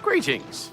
Greetings.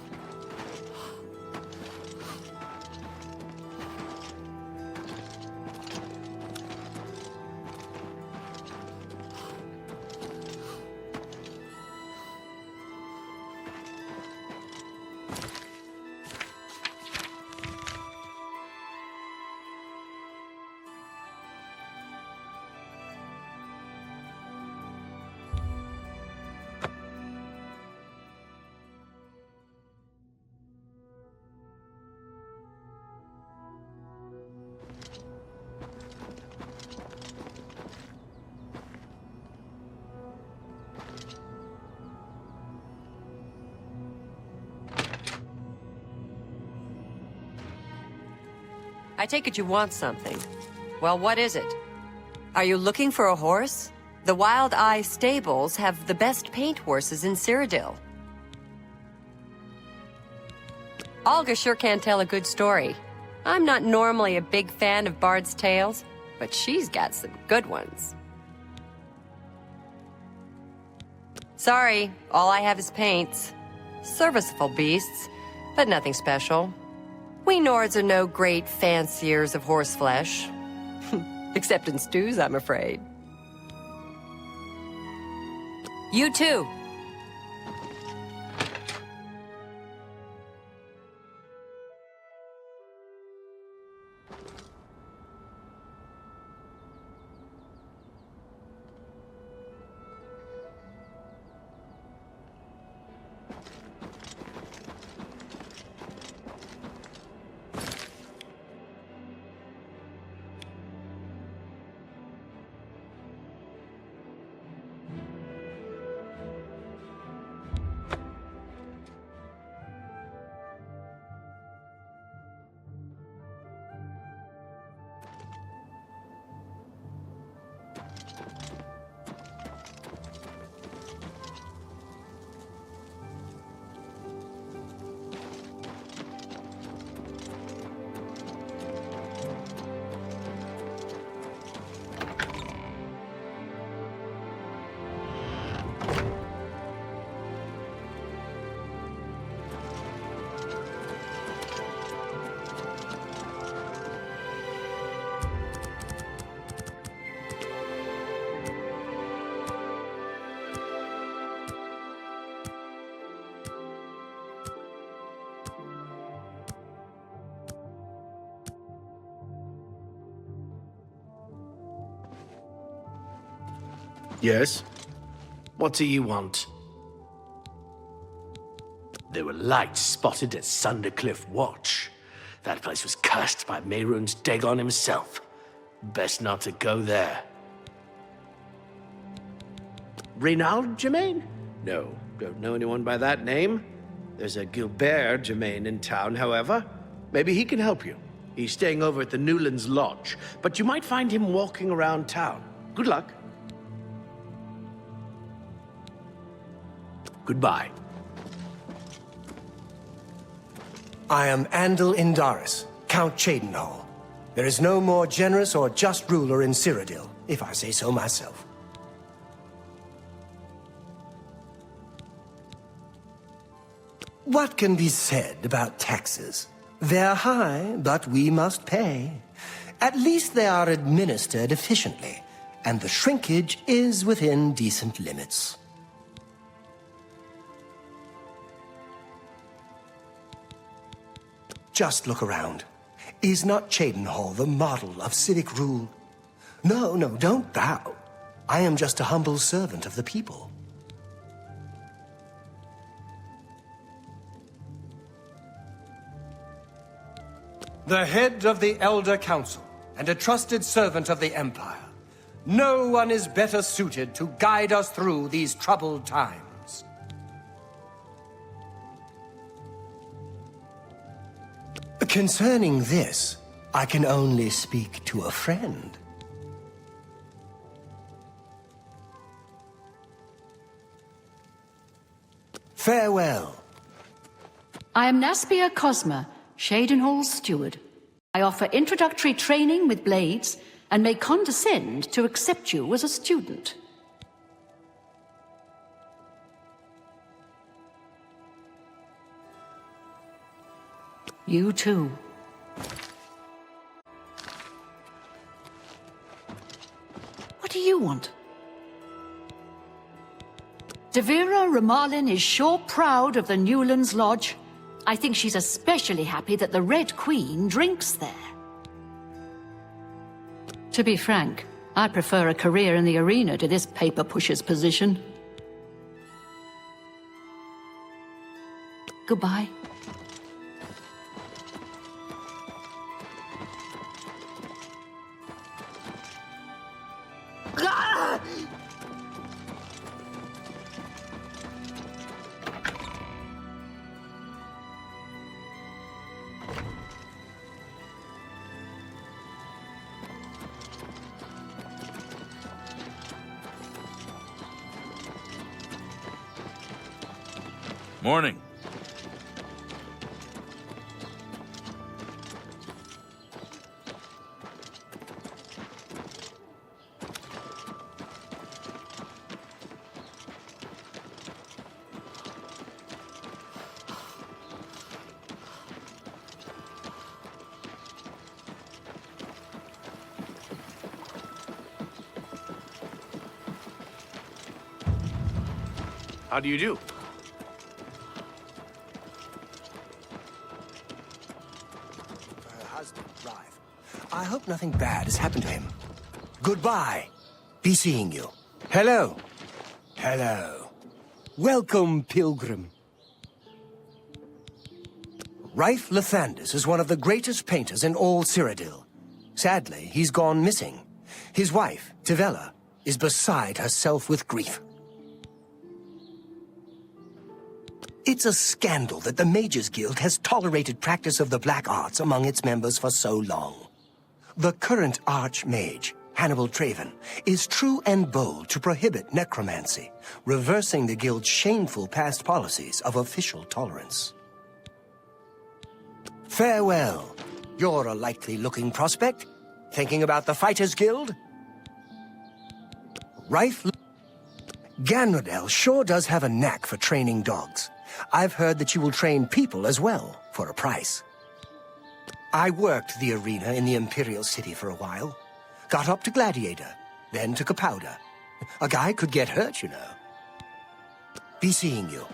I take it you want something. Well, what is it? Are you looking for a horse? The Wild Eye Stables have the best paint horses in Cyrodiil. Olga sure can tell a good story. I'm not normally a big fan of Bard's tales, but she's got some good ones. Sorry, all I have is paints. Serviceable beasts, but nothing special. We Nords are no great fanciers of horse flesh. Except in stews, I'm afraid. You too. Yes? What do you want? There were lights spotted at Sundercliff Watch. That place was cursed by Mehrunes Dagon himself. Best not to go there. Reynald Germain? No, don't know anyone by that name. There's a Gilbert Germain in town, however. Maybe he can help you. He's staying over at the Newlands Lodge, but you might find him walking around town. Good luck. Goodbye. I am Andal Indaris, Count Cheydinhal. There is no more generous or just ruler in Cyrodiil, if I say so myself. What can be said about taxes? They're high, but we must pay. At least they are administered efficiently, and the shrinkage is within decent limits. Just look around. Is not Cheydinhal the model of civic rule? No, no, don't bow. I am just a humble servant of the people. The head of the Elder Council, and a trusted servant of the Empire. No one is better suited to guide us through these troubled times. Concerning this, I can only speak to a friend. Farewell. I am Naspia Cosma, Shadenhall's steward. I offer introductory training with blades and may condescend to accept you as a student. You too. What do you want? Devira Ramalin is sure proud of the Newlands Lodge. I think she's especially happy that the Red Queen drinks there. To be frank, I prefer a career in the arena to this paper pusher's position. Goodbye. Morning. How do you do? Her husband, Rive. I hope nothing bad has happened to him. Goodbye. Be seeing you. Hello. Hello. Welcome, pilgrim. Rife Lathandis is one of the greatest painters in all Cyrodiil. Sadly, he's gone missing. His wife, Tivella, is beside herself with grief. It's a scandal that the Mages Guild has tolerated practice of the black arts among its members for so long. The current Archmage, Hannibal Traven, is true and bold to prohibit necromancy, reversing the Guild's shameful past policies of official tolerance. Farewell. You're a likely-looking prospect. Thinking about the Fighters Guild? Rife... Ganradel sure does have a knack for training dogs. I've heard that you will train people as well, for a price. I worked the arena in the Imperial City for a while. Got up to Gladiator, then to Capowder. A guy could get hurt, you know. Be seeing you.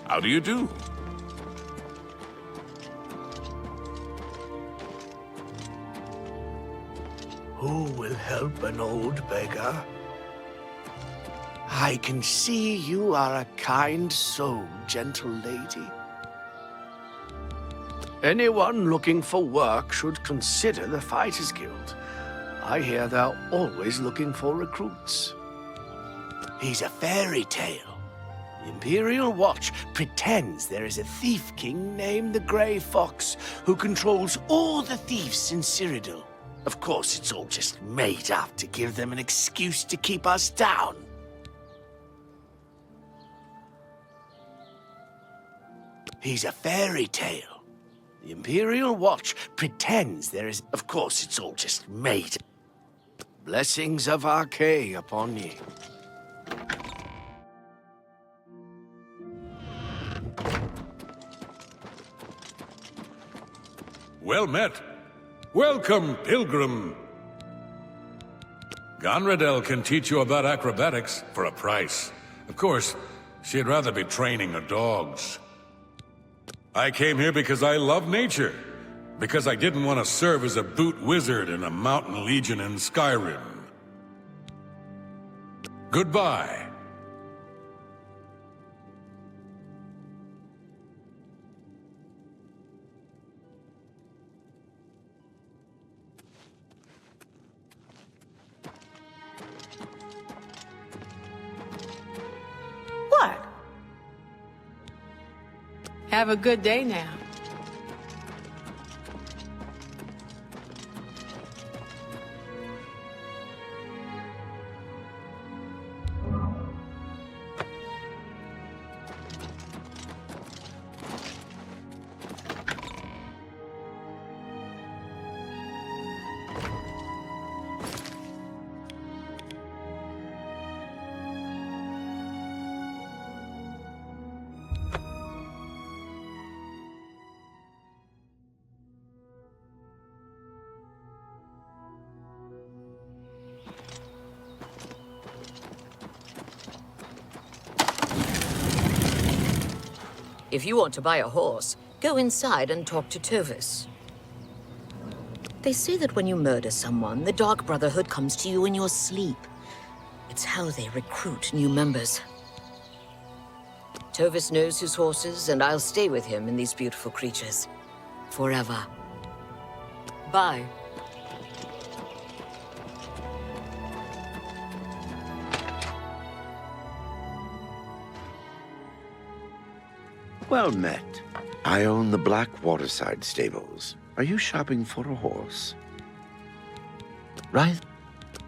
How do you do? Who will help an old beggar? I can see you are a kind soul, gentle lady. Anyone looking for work should consider the Fighters Guild. I hear they're always looking for recruits. He's a fairy tale. The Imperial Watch pretends there is a thief king named the Grey Fox who controls all the thieves in Cyrodiil. Of course, it's all just made up to give them an excuse to keep us down. He's a fairy tale. The Imperial Watch pretends there is... Of course, it's all just made. Blessings of Archay upon ye. Well met. Welcome, pilgrim. Ganradel can teach you about acrobatics for a price. Of course, she'd rather be training her dogs. I came here because I love nature. Because I didn't want to serve as a boot wizard in a mountain legion in Skyrim. Goodbye. Have a good day now. If you want to buy a horse, go inside and talk to Tovis. They say that when you murder someone, the Dark Brotherhood comes to you in your sleep. It's how they recruit new members. Tovis knows his horses, and I'll stay with him in these beautiful creatures. Forever. Bye. Well met. I own the Black Waterside Stables. Are you shopping for a horse? Right?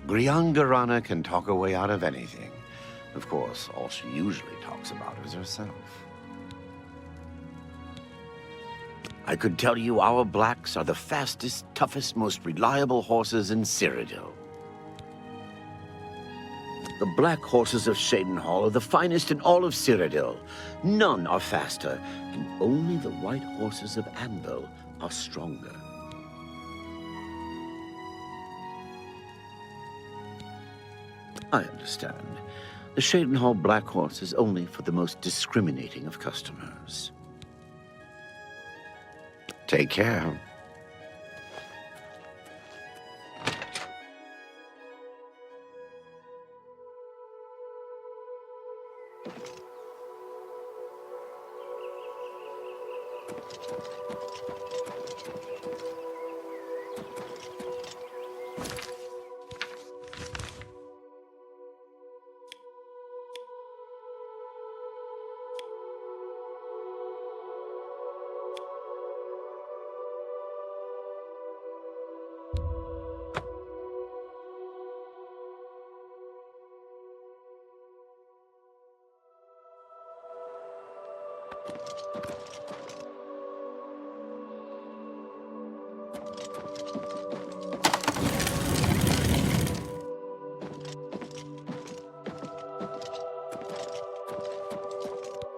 Griangarana can talk her way out of anything. Of course, all she usually talks about is herself. I could tell you our blacks are the fastest, toughest, most reliable horses in Cyrodiil. The black horses of Shadenhall are the finest in all of Cyrodiil. None are faster, and only the white horses of Anvil are stronger. I understand. The Shadenhall black horse is only for the most discriminating of customers. Take care.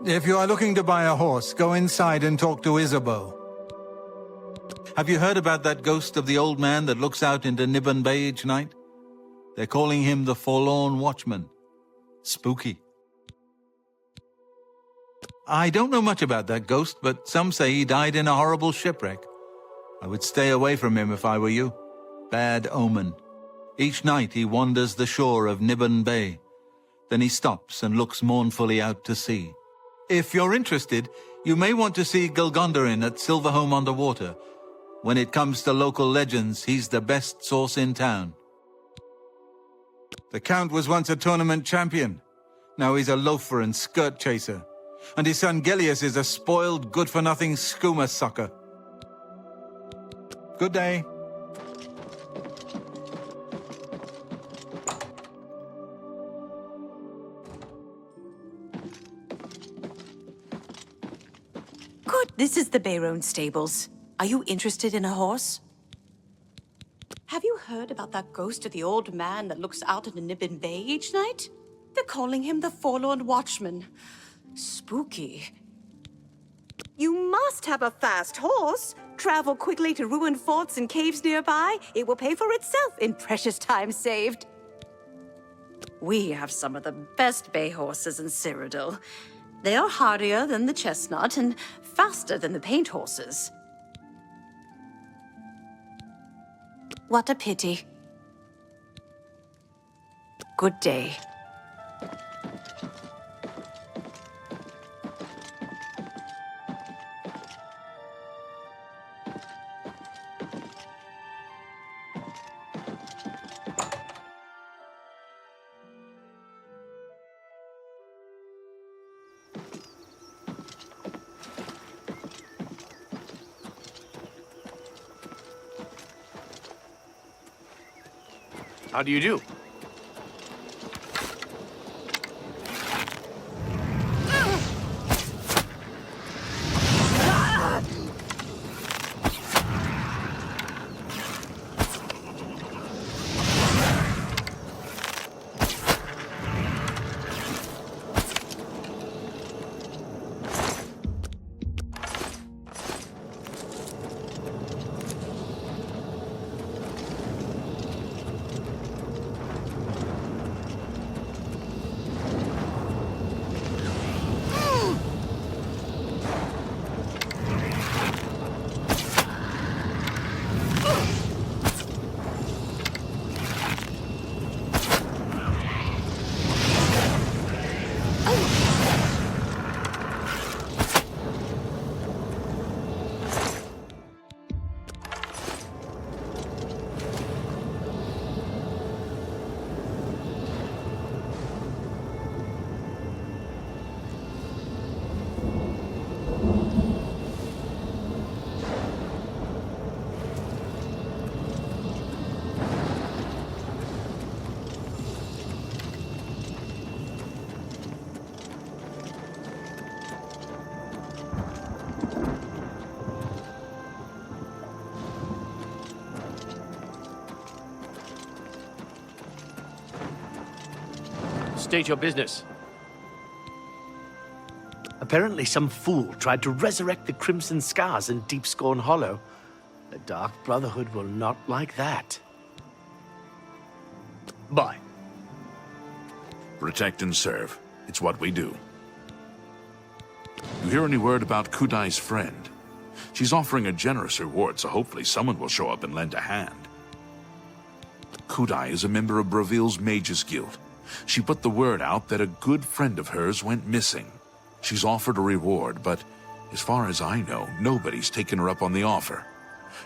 If you are looking to buy a horse, go inside and talk to Isabeau. Have you heard about that ghost of the old man that looks out into Nibbon Bay each night? They're calling him the Forlorn Watchman. Spooky. I don't know much about that ghost, but some say he died in a horrible shipwreck. I would stay away from him if I were you. Bad omen. Each night he wanders the shore of Nibbon Bay. Then he stops and looks mournfully out to sea. If you're interested, you may want to see Gilgondarin at Silverhome on the Water. When it comes to local legends, he's the best source in town. The Count was once a tournament champion. Now he's a loafer and skirt chaser. And his son Gellius is a spoiled, good-for-nothing skooma sucker. Good day. Good. This is the Bayron Stables. Are you interested in a horse? Have you heard about that ghost of the old man that looks out into Nibbon Bay each night? They're calling him the Forlorn Watchman. Spooky. You must have a fast horse. Travel quickly to ruined forts and caves nearby. It will pay for itself in precious time saved. We have some of the best bay horses in Cyrodiil. They are hardier than the chestnut and faster than the paint horses. What a pity. Good day. How do you do? State your business. Apparently some fool tried to resurrect the Crimson Scars in Deep Scorn Hollow. The Dark Brotherhood will not like that. Bye. Protect and serve. It's what we do. You hear any word about Kudai's friend? She's offering a generous reward, so hopefully someone will show up and lend a hand. Kudai is a member of Braville's Mages Guild. She put the word out that a good friend of hers went missing. She's offered a reward, but as far as I know, nobody's taken her up on the offer.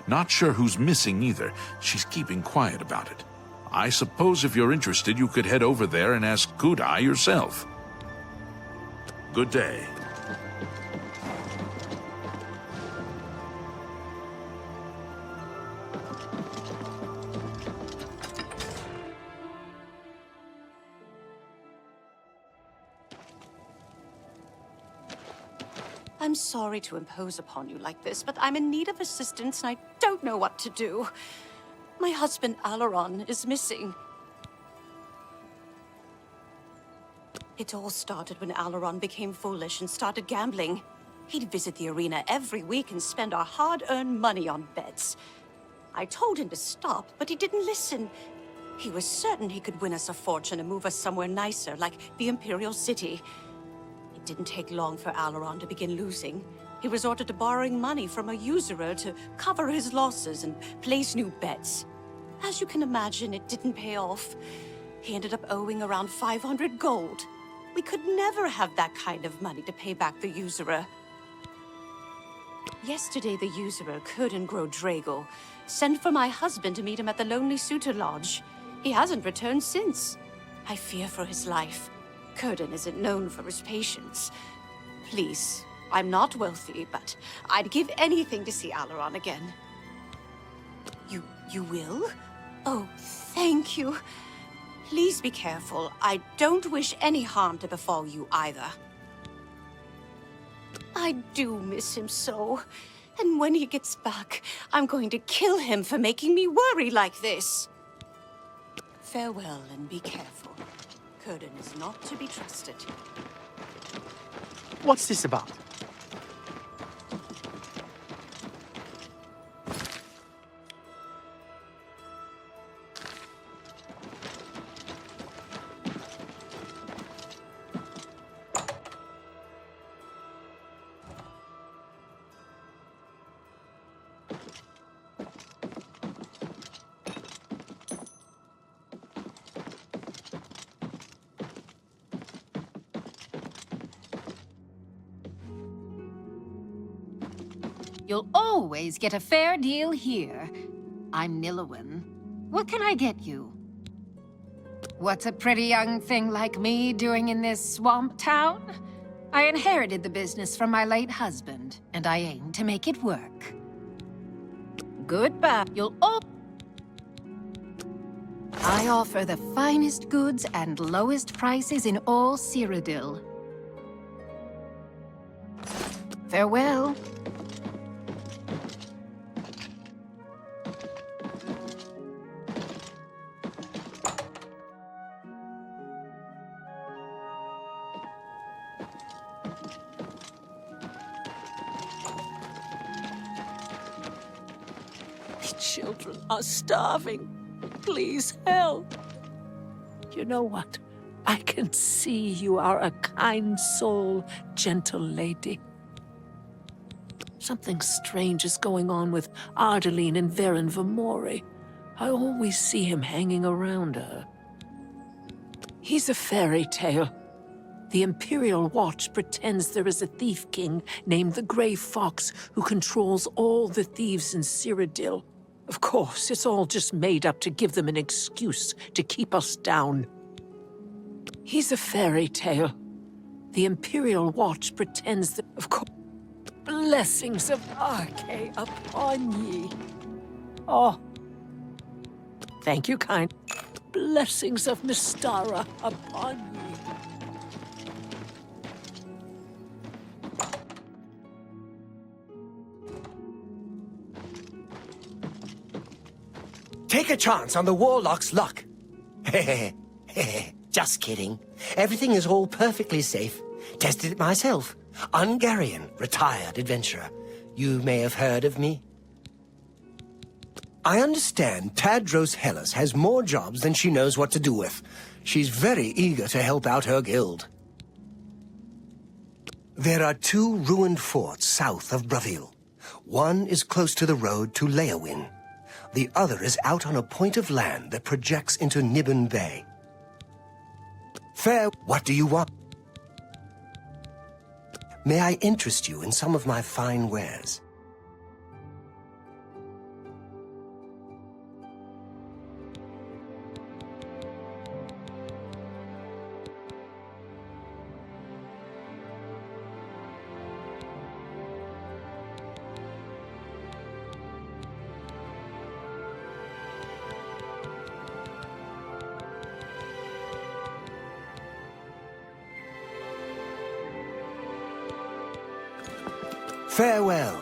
Not sure who's missing either. She's keeping quiet about it. I suppose if you're interested, you could head over there and ask Kudai yourself. Good day. I'm sorry to impose upon you like this, but I'm in need of assistance and I don't know what to do. My husband, Alaron, is missing. It all started when Alaron became foolish and started gambling. He'd visit the arena every week and spend our hard-earned money on bets. I told him to stop, but he didn't listen. He was certain he could win us a fortune and move us somewhere nicer, like the Imperial City. It didn't take long for Alaron to begin losing. He resorted to borrowing money from a usurer to cover his losses and place new bets. As you can imagine, it didn't pay off. He ended up owing around 500 gold. We could never have that kind of money to pay back the usurer. Yesterday, the usurer, Kurden Drago, sent for my husband to meet him at the Lonely Suitor Lodge. He hasn't returned since. I fear for his life. Kurden isn't known for his patience. Please, I'm not wealthy, but I'd give anything to see Alaron again. You will? Oh, thank you. Please be careful. I don't wish any harm to befall you either. I do miss him so. And when he gets back, I'm going to kill him for making me worry like this. Farewell and be careful. Kurden is not to be trusted. What's this about? You'll always get a fair deal here. I'm Nilowin. What can I get you? What's a pretty young thing like me doing in this swamp town? I inherited the business from my late husband, and I aim to make it work. Goodbye. You'll all... I offer the finest goods and lowest prices in all Cyrodiil. Farewell. The children are starving. Please help. You know what? I can see you are a kind soul, gentle lady. Something strange is going on with Ardeline and Varen Vamori. I always see him hanging around her. He's a fairy tale. The Imperial Watch pretends there is a thief king named the Grey Fox who controls all the thieves in Cyrodiil. Of course, it's all just made up to give them an excuse to keep us down. He's a fairy tale. The Imperial Watch pretends that, of course, blessings of Arche upon ye. Oh, thank you, kind. Blessings of Mystara upon ye. Take a chance on the Warlock's luck. Just kidding. Everything is all perfectly safe. Tested it myself. Ungarian, retired adventurer. You may have heard of me. I understand Tadros Hellas has more jobs than she knows what to do with. She's very eager to help out her guild. There are 2 ruined forts south of Bravil. One is close to the road to Leowin. The other is out on a point of land that projects into Nibbin Bay. Fair, what do you want? May I interest you in some of my fine wares? Farewell.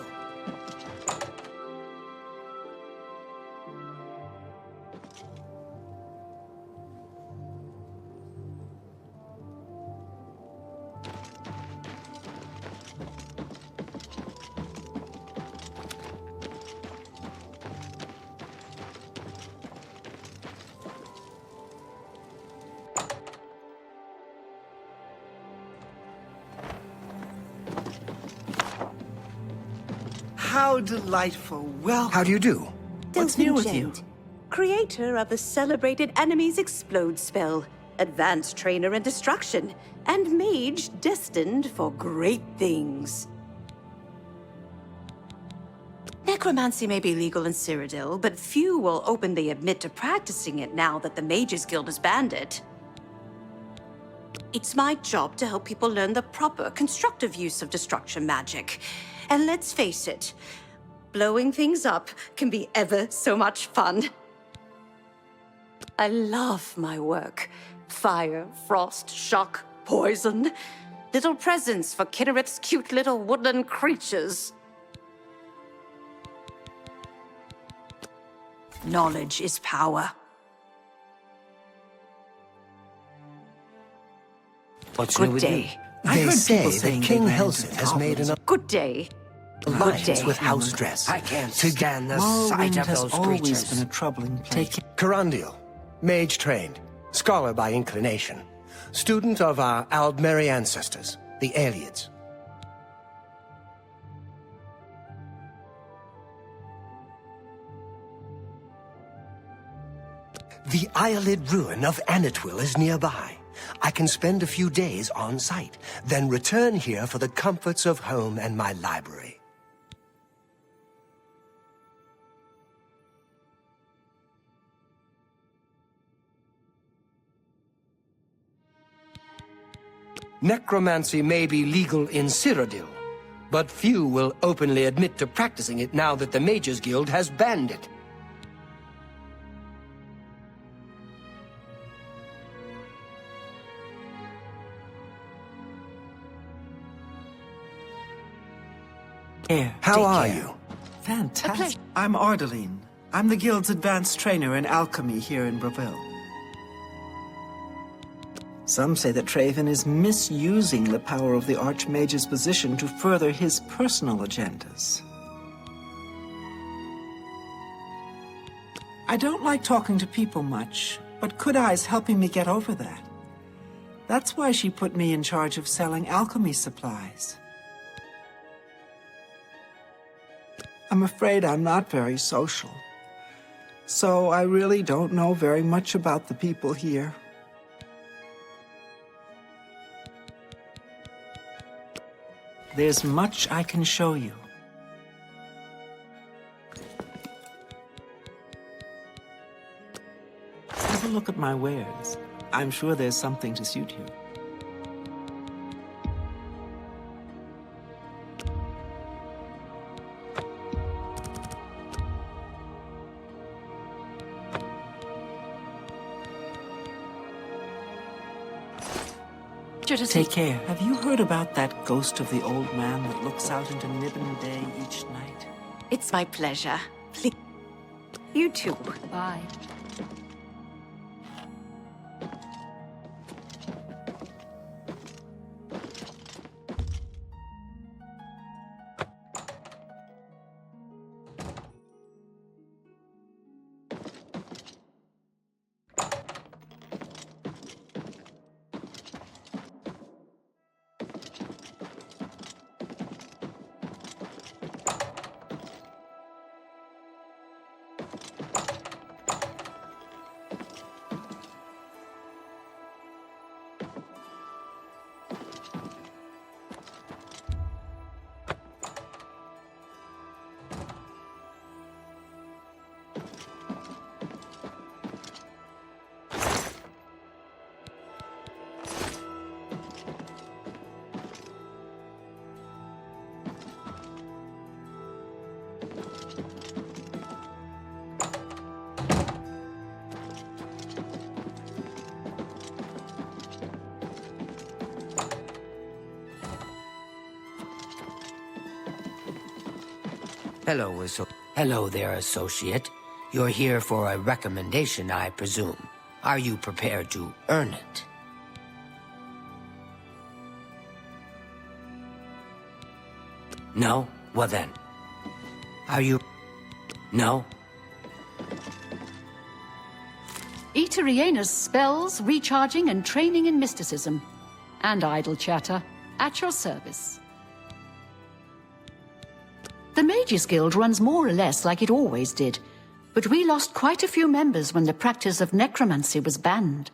How delightful. Well, How do you do? what's new with you? Gent, creator of the celebrated Enemies Explode spell, advanced trainer in destruction, and mage destined for great things. Necromancy may be legal in Cyrodiil, but few will openly admit to practicing it now that the Mages Guild has banned it. It's my job to help people learn the proper, constructive use of destruction magic. And let's face it, blowing things up can be ever so much fun. I love my work. Fire, frost, shock, poison. Little presents for Kinnereth's cute little woodland creatures. Knowledge is power. What's new Good with you? day. They heard say people that saying King they ran into Helsit has made an Good day. alliance day. with House Dress. I can't to stand the Morrowind sight of has those always creatures. been a troubling place. Carandial, mage trained, scholar by inclination, student of our Aldmeri ancestors, the Aelids. The Iolid ruin of Anatwil is nearby. I can spend a few days on site, then return here for the comforts of home and my library. Necromancy may be legal in Cyrodiil, but few will openly admit to practicing it now that the Mages Guild has banned it. Here, How take are care. you? Fantastic. I'm Ardeline. I'm the Guild's advanced trainer in alchemy here in Breville. Some say that Traven is misusing the power of the Archmage's position to further his personal agendas. I don't like talking to people much, but Kudai's helping me get over that. That's why she put me in charge of selling alchemy supplies. I'm afraid I'm not very social, so I really don't know very much about the people here. There's much I can show you. Have a look at my wares. I'm sure there's something to suit you. Take care. Have you heard about that ghost of the old man that looks out into Nibbin Bay each night? It's my pleasure. Please. You too. Bye. Hello there, associate. You're here for a recommendation, I presume. Are you prepared to earn it? No? Well then. Are you... No? Eteriena's spells, recharging and training in mysticism. And idle chatter. At your service. The Mages Guild runs more or less like it always did, but we lost quite a few members when the practice of necromancy was banned.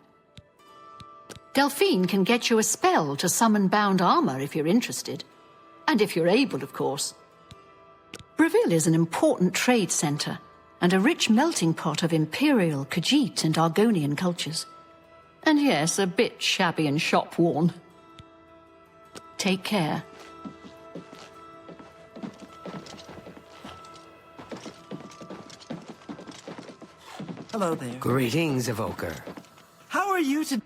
Delphine can get you a spell to summon bound armor if you're interested. And if you're able, of course. Breville is an important trade center, and a rich melting pot of Imperial, Khajiit, and Argonian cultures. And yes, a bit shabby and shop-worn. Take care. Hello there. Greetings, Evoker. How are you to...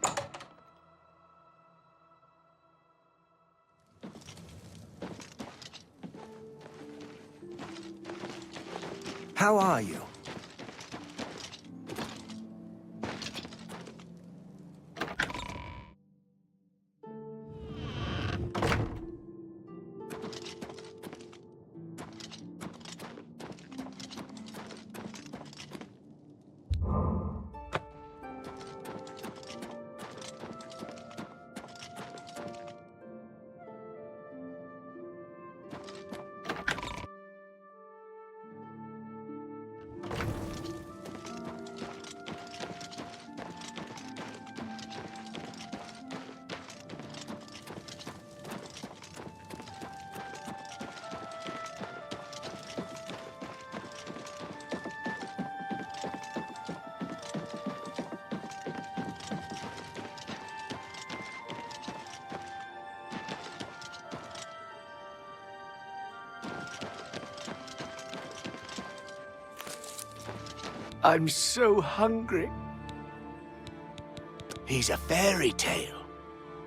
How are you? I'm so hungry. He's a fairy tale.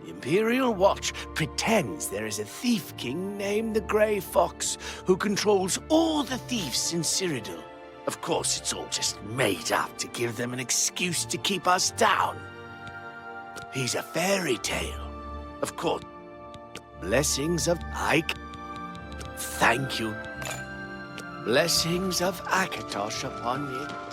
The Imperial Watch pretends there is a thief king named the Grey Fox who controls all the thieves in Cyrodiil. Of course, it's all just made up to give them an excuse to keep us down. He's a fairy tale. Of course. Blessings of Ike. Thank you. Blessings of Akatosh upon you.